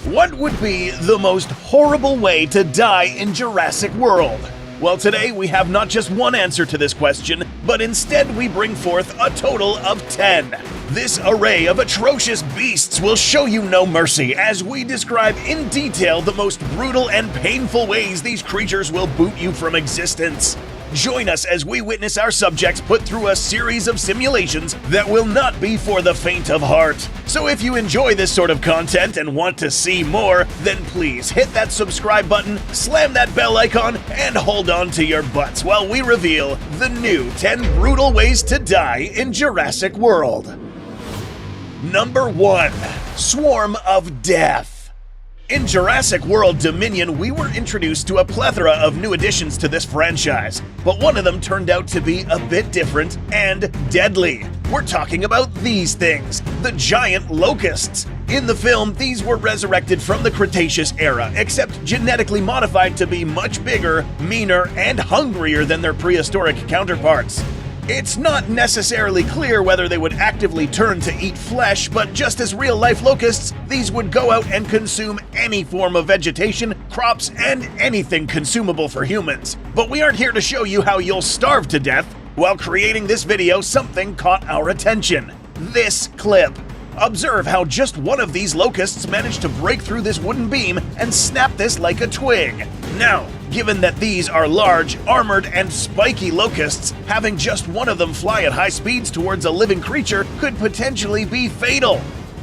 What would be the most horrible way to die in Jurassic World? Well, today we have not just one answer to this question, but instead we bring forth a total of 10. This array of atrocious beasts will show you no mercy as we describe in detail the most brutal and painful ways these creatures will boot you from existence. Join us as we witness our subjects put through a series of simulations that will not be for the faint of heart. So if you enjoy this sort of content and want to see more, then please hit that subscribe button, slam that bell icon, and hold on to your butts while we reveal the new 10 brutal ways to die in Jurassic World. Number 1. Swarm of Death. In Jurassic World Dominion, we were introduced to a plethora of new additions to this franchise, but one of them turned out to be a bit different and deadly. We're talking about these things, the giant locusts. In the film, these were resurrected from the Cretaceous era, except genetically modified to be much bigger, meaner, and hungrier than their prehistoric counterparts. It's not necessarily clear whether they would actively turn to eat flesh, but just as real-life locusts, these would go out and consume any form of vegetation, crops, and anything consumable for humans. But we aren't here to show you how you'll starve to death. While creating this video, something caught our attention. This clip. Observe how just one of these locusts managed to break through this wooden beam and snap this like a twig. Now, given that these are large, armored, and spiky locusts, having just one of them fly at high speeds towards a living creature could potentially be fatal.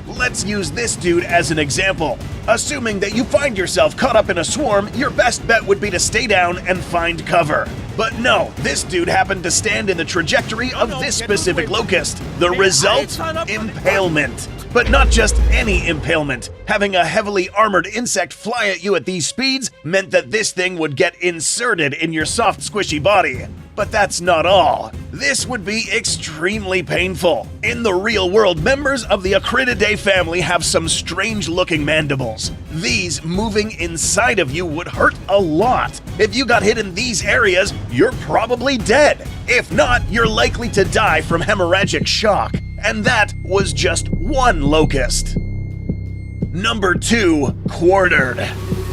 Let's use this dude as an example. Assuming that you find yourself caught up in a swarm, your best bet would be to stay down and find cover. But no, this dude happened to stand in the trajectory of this specific locust. The result? Impalement. But not just any impalement. Having a heavily armored insect fly at you at these speeds meant that this thing would get inserted in your soft, squishy body. But that's not all. This would be extremely painful. In the real world, members of the Acrididae family have some strange-looking mandibles. These moving inside of you would hurt a lot. If you got hit in these areas, you're probably dead. If not, you're likely to die from hemorrhagic shock. And that was just one locust. Number 2. Quartered.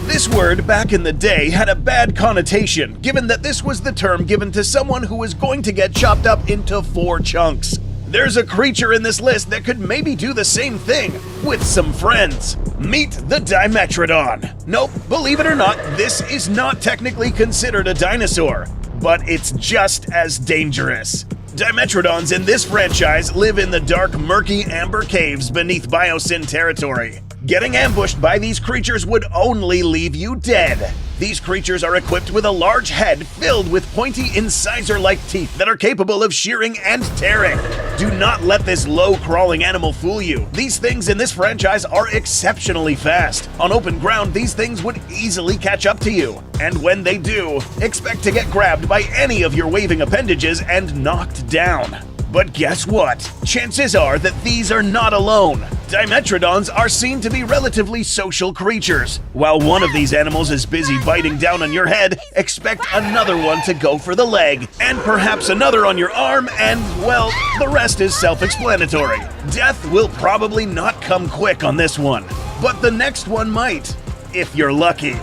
This word, back in the day, had a bad connotation, given that this was the term given to someone who was going to get chopped up into 4 chunks. There's a creature in this list that could maybe do the same thing, with some friends. Meet the Dimetrodon. Nope, believe it or not, this is not technically considered a dinosaur, but it's just as dangerous. Dimetrodons in this franchise live in the dark, murky amber caves beneath Biosyn territory. Getting ambushed by these creatures would only leave you dead. These creatures are equipped with a large head filled with pointy incisor-like teeth that are capable of shearing and tearing. Do not let this low-crawling animal fool you. These things in this franchise are exceptionally fast. On open ground, these things would easily catch up to you. And when they do, expect to get grabbed by any of your waving appendages and knocked down. But guess what? Chances are that these are not alone. Dimetrodons are seen to be relatively social creatures. While one of these animals is busy biting down on your head, expect another one to go for the leg, and perhaps another on your arm, and, well, the rest is self-explanatory. Death will probably not come quick on this one, but the next one might, if you're lucky.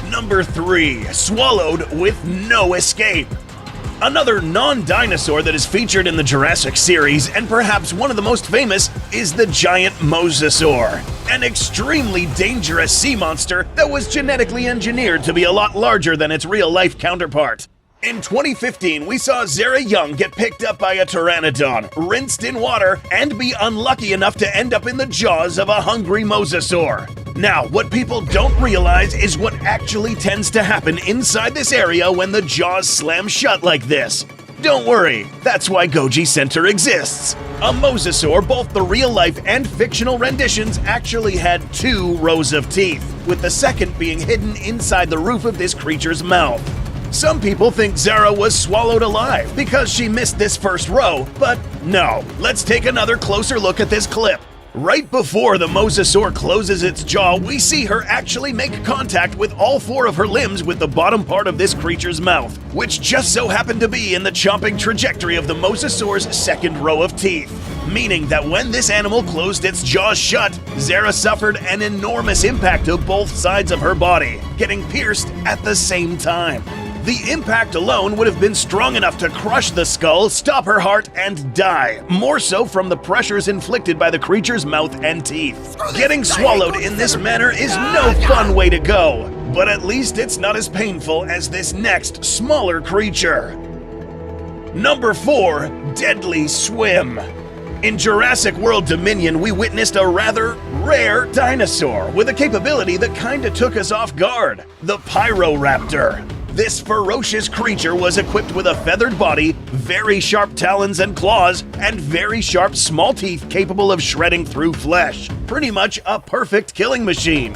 Number 3. Swallowed with no escape. Another non-dinosaur that is featured in the Jurassic series, and perhaps one of the most famous, is the giant Mosasaur, an extremely dangerous sea monster that was genetically engineered to be a lot larger than its real-life counterpart. In 2015, we saw Zara Young get picked up by a pteranodon, rinsed in water, and be unlucky enough to end up in the jaws of a hungry Mosasaur. Now, what people don't realize is what actually tends to happen inside this area when the jaws slam shut like this. Don't worry, that's why Goji Center exists. A Mosasaur, both the real-life and fictional renditions, actually had 2 rows of teeth, with the second being hidden inside the roof of this creature's mouth. Some people think Zara was swallowed alive because she missed this first row, but no. Let's take another closer look at this clip. Right before the Mosasaur closes its jaw, we see her actually make contact with all 4 of her limbs with the bottom part of this creature's mouth, which just so happened to be in the chomping trajectory of the Mosasaur's second row of teeth. Meaning that when this animal closed its jaws shut, Zara suffered an enormous impact to both sides of her body, getting pierced at the same time. The impact alone would have been strong enough to crush the skull, stop her heart, and die, more so from the pressures inflicted by the creature's mouth and teeth. Getting swallowed in this manner is no fun way to go, but at least it's not as painful as this next, smaller creature. Number 4, Deadly Swim. In Jurassic World Dominion, we witnessed a rather rare dinosaur with a capability that kinda took us off guard, the Pyroraptor. This ferocious creature was equipped with a feathered body, very sharp talons and claws, and very sharp small teeth capable of shredding through flesh. Pretty much a perfect killing machine.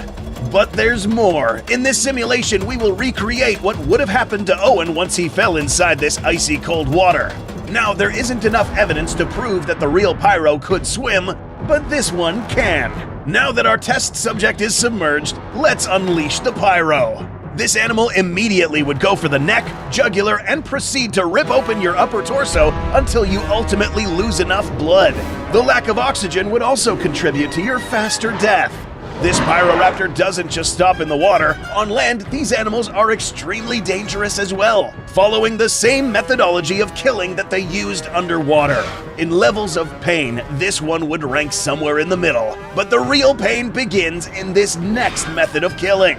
But there's more. In this simulation, we will recreate what would have happened to Owen once he fell inside this icy cold water. Now, there isn't enough evidence to prove that the real Pyro could swim, but this one can. Now that our test subject is submerged, let's unleash the Pyro. This animal immediately would go for the neck, jugular, and proceed to rip open your upper torso until you ultimately lose enough blood. The lack of oxygen would also contribute to your faster death. This Pyroraptor doesn't just stop in the water. On land, these animals are extremely dangerous as well, following the same methodology of killing that they used underwater. In levels of pain, this one would rank somewhere in the middle, but the real pain begins in this next method of killing.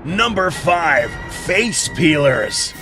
Number 5, Face Peelers.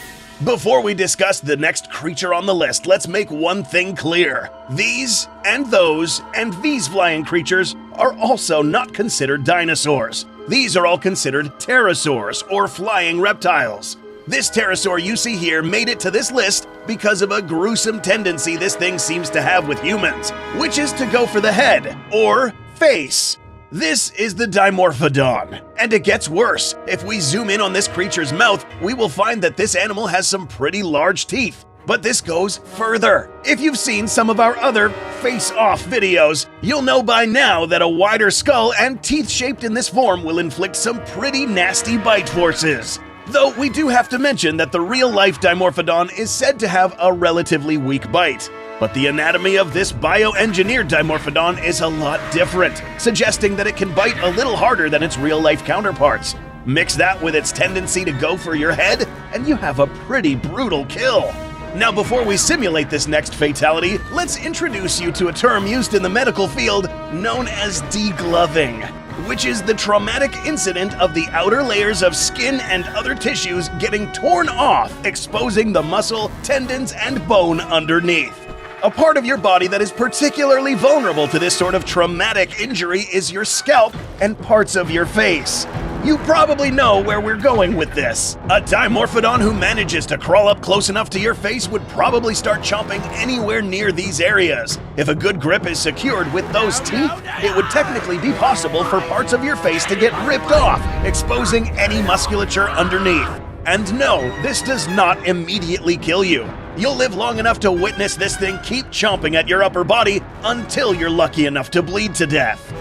Before we discuss the next creature on the list, let's make one thing clear. These, and those, and these flying creatures are also not considered dinosaurs. These are all considered pterosaurs, or flying reptiles. This pterosaur you see here made it to this list because of a gruesome tendency this thing seems to have with humans, which is to go for the head, or face. This is the Dimorphodon, and it gets worse. If we zoom in on this creature's mouth, we will find that this animal has some pretty large teeth. But this goes further. If you've seen some of our other face-off videos, you'll know by now that a wider skull and teeth shaped in this form will inflict some pretty nasty bite forces. Though we do have to mention that the real-life Dimorphodon is said to have a relatively weak bite. But the anatomy of this bioengineered Dimorphodon is a lot different, suggesting that it can bite a little harder than its real-life counterparts. Mix that with its tendency to go for your head, and you have a pretty brutal kill. Now, before we simulate this next fatality, let's introduce you to a term used in the medical field known as degloving, which is the traumatic incident of the outer layers of skin and other tissues getting torn off, exposing the muscle, tendons, and bone underneath. A part of your body that is particularly vulnerable to this sort of traumatic injury is your scalp and parts of your face. You probably know where we're going with this. A Dimorphodon who manages to crawl up close enough to your face would probably start chomping anywhere near these areas. If a good grip is secured with those teeth, it would technically be possible for parts of your face to get ripped off, exposing any musculature underneath. And no, this does not immediately kill you. You'll live long enough to witness this thing keep chomping at your upper body until you're lucky enough to bleed to death.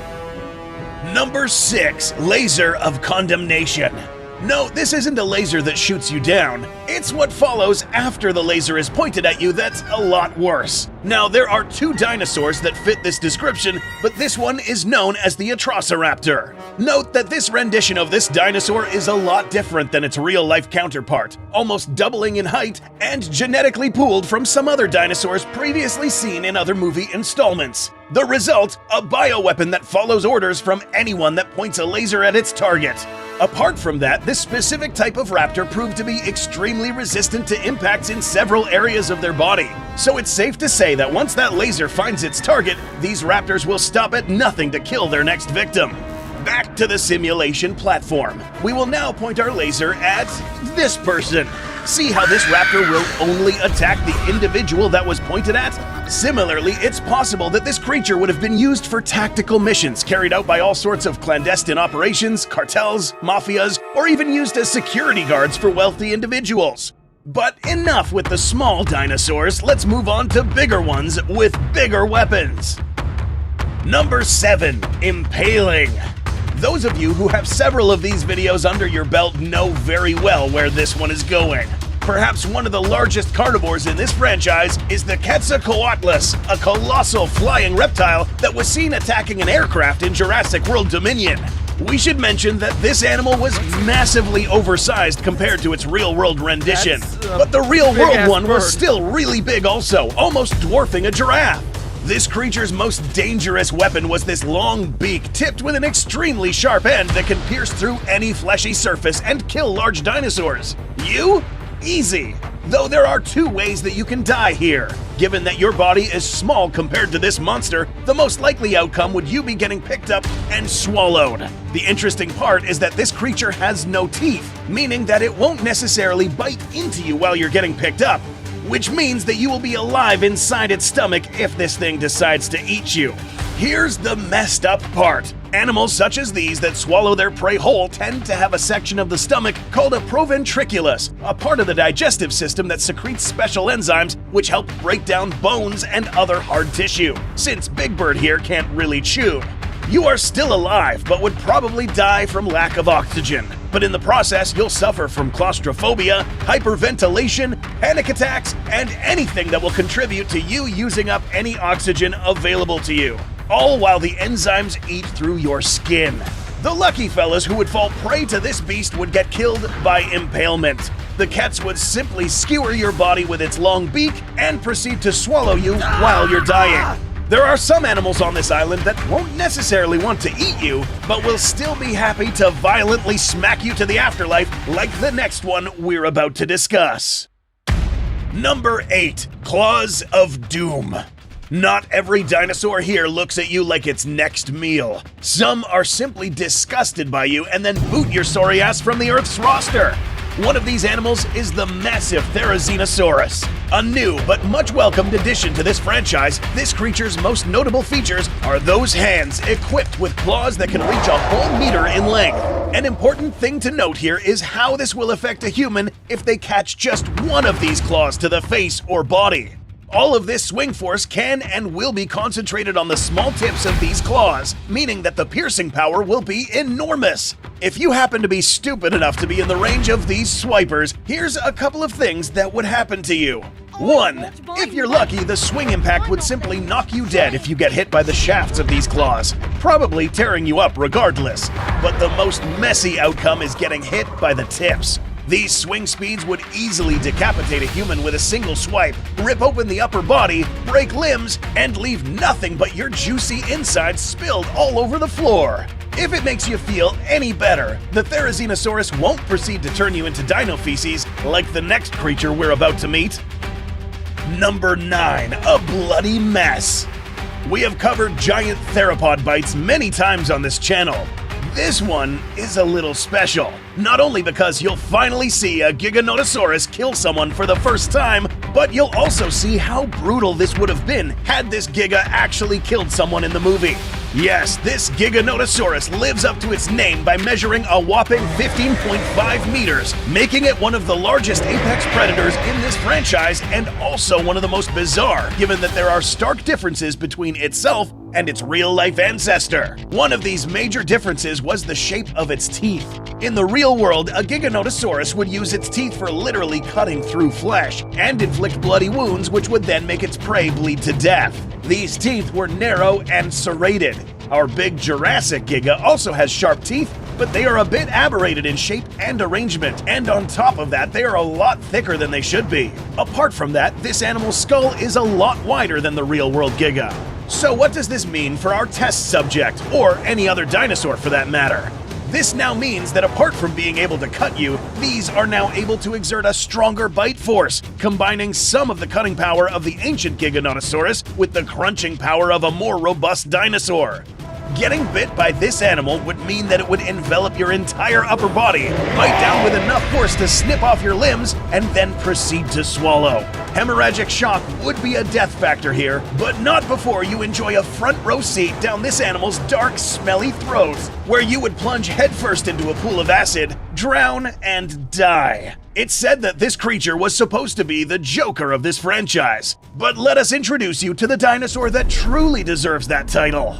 Number 6, Laser of Condemnation. No, this isn't a laser that shoots you down. It's what follows after the laser is pointed at you that's a lot worse. Now, there are 2 dinosaurs that fit this description, but this one is known as the Atrociraptor. Note that this rendition of this dinosaur is a lot different than its real-life counterpart, almost doubling in height and genetically pooled from some other dinosaurs previously seen in other movie installments. The result, a bioweapon that follows orders from anyone that points a laser at its target. Apart from that, this specific type of raptor proved to be extremely resistant to impacts in several areas of their body. So it's safe to say that once that laser finds its target, these raptors will stop at nothing to kill their next victim. Back to the simulation platform. We will now point our laser at this person. See how this raptor will only attack the individual that was pointed at? Similarly, it's possible that this creature would have been used for tactical missions carried out by all sorts of clandestine operations, cartels, mafias, or even used as security guards for wealthy individuals. But enough with the small dinosaurs, let's move on to bigger ones with bigger weapons. Number 7. Impaling. Those of you who have several of these videos under your belt know very well where this one is going. Perhaps one of the largest carnivores in this franchise is the Quetzalcoatlus, a colossal flying reptile that was seen attacking an aircraft in Jurassic World Dominion. We should mention that this animal was massively oversized compared to its real-world rendition, but the real-world one was still really big also, almost dwarfing a giraffe. This creature's most dangerous weapon was this long beak tipped with an extremely sharp end that can pierce through any fleshy surface and kill large dinosaurs. You? Easy. Though there are 2 ways that you can die here. Given that your body is small compared to this monster, the most likely outcome would you be getting picked up and swallowed. The interesting part is that this creature has no teeth, meaning that it won't necessarily bite into you while you're getting picked up, which means that you will be alive inside its stomach if this thing decides to eat you. Here's the messed up part. Animals such as these that swallow their prey whole tend to have a section of the stomach called a proventriculus, a part of the digestive system that secretes special enzymes which help break down bones and other hard tissue, since Big Bird here can't really chew. You are still alive, but would probably die from lack of oxygen. But in the process, you'll suffer from claustrophobia, hyperventilation, panic attacks, and anything that will contribute to you using up any oxygen available to you. All while the enzymes eat through your skin. The lucky fellas who would fall prey to this beast would get killed by impalement. The Quetz would simply skewer your body with its long beak and proceed to swallow you while you're dying. There are some animals on this island that won't necessarily want to eat you, but will still be happy to violently smack you to the afterlife like the next one we're about to discuss. Number 8. Claws of Doom. Not every dinosaur here looks at you like its next meal. Some are simply disgusted by you and then boot your sorry ass from the Earth's roster. One of these animals is the massive Therizinosaurus. A new but much welcomed addition to this franchise, this creature's most notable features are those hands equipped with claws that can reach a whole meter in length. An important thing to note here is how this will affect a human if they catch just one of these claws to the face or body. All of this swing force can and will be concentrated on the small tips of these claws, meaning that the piercing power will be enormous. If you happen to be stupid enough to be in the range of these swipers, here's a couple of things that would happen to you. 1. If you're lucky, the swing impact would simply knock you dead if you get hit by the shafts of these claws, probably tearing you up regardless. But the most messy outcome is getting hit by the tips. These swing speeds would easily decapitate a human with a single swipe, rip open the upper body, break limbs, and leave nothing but your juicy insides spilled all over the floor. If it makes you feel any better, the Therizinosaurus won't proceed to turn you into dino feces like the next creature we're about to meet. Number 9. A bloody mess. We have covered giant theropod bites many times on this channel. This one is a little special, not only because you'll finally see a Giganotosaurus kill someone for the first time, but you'll also see how brutal this would have been had this Giga actually killed someone in the movie. Yes, this Giganotosaurus lives up to its name by measuring a whopping 15.5 meters, making it one of the largest apex predators in this franchise and also one of the most bizarre, given that there are stark differences between itself and its real-life ancestor. One of these major differences was the shape of its teeth. In the real world, a Giganotosaurus would use its teeth for literally cutting through flesh and inflict bloody wounds which would then make its prey bleed to death. These teeth were narrow and serrated. Our big Jurassic Giga also has sharp teeth, but they are a bit aberrated in shape and arrangement, and on top of that, they are a lot thicker than they should be. Apart from that, this animal's skull is a lot wider than the real-world Giga. So what does this mean for our test subject, or any other dinosaur for that matter? This now means that apart from being able to cut you, these are now able to exert a stronger bite force, combining some of the cutting power of the ancient Giganotosaurus with the crunching power of a more robust dinosaur. Getting bit by this animal would mean that it would envelop your entire upper body, bite down with enough force to snip off your limbs, and then proceed to swallow. Hemorrhagic shock would be a death factor here, but not before you enjoy a front row seat down this animal's dark, smelly throat, where you would plunge headfirst into a pool of acid, drown, and die. It's said that this creature was supposed to be the Joker of this franchise, but let us introduce you to the dinosaur that truly deserves that title.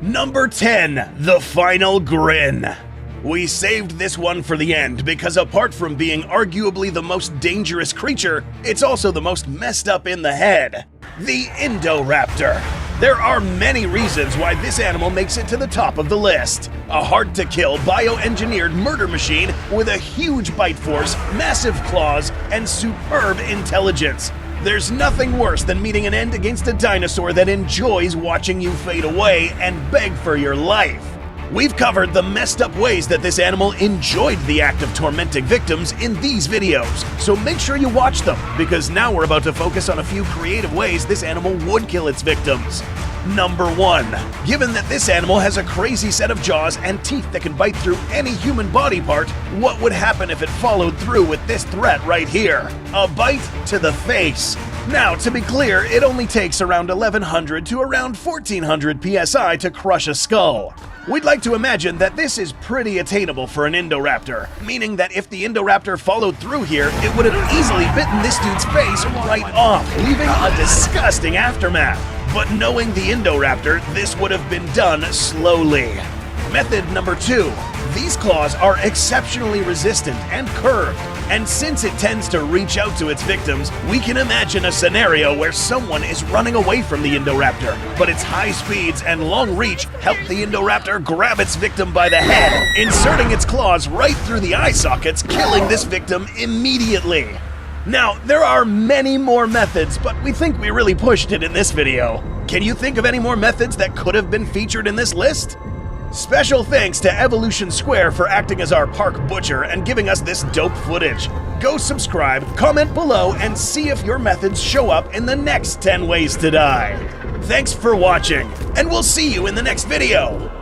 Number 10, the final grin. We saved this one for the end because apart from being arguably the most dangerous creature, it's also the most messed up in the head. The Indoraptor. There are many reasons why this animal makes it to the top of the list. A hard-to-kill bioengineered murder machine with a huge bite force, massive claws, and superb intelligence. There's nothing worse than meeting an end against a dinosaur that enjoys watching you fade away and beg for your life. We've covered the messed up ways that this animal enjoyed the act of tormenting victims in these videos, so make sure you watch them, because now we're about to focus on a few creative ways this animal would kill its victims. Number 1. Given that this animal has a crazy set of jaws and teeth that can bite through any human body part, what would happen if it followed through with this threat right here? A bite to the face. Now, to be clear, it only takes around 1100 to around 1400 psi to crush a skull. We'd like to imagine that this is pretty attainable for an Indoraptor, meaning that if the Indoraptor followed through here, it would have easily bitten this dude's face right off, leaving a disgusting aftermath. But knowing the Indoraptor, this would have been done slowly. Method number 2. These claws are exceptionally resistant and curved, and since it tends to reach out to its victims, we can imagine a scenario where someone is running away from the Indoraptor, but its high speeds and long reach help the Indoraptor grab its victim by the head, inserting its claws right through the eye sockets, killing this victim immediately. Now, there are many more methods, but we think we really pushed it in this video. Can you think of any more methods that could have been featured in this list? Special thanks to Evolution Square for acting as our park butcher and giving us this dope footage. Go subscribe, comment below, and see if your methods show up in the next 10 ways to die. Thanks for watching, and we'll see you in the next video!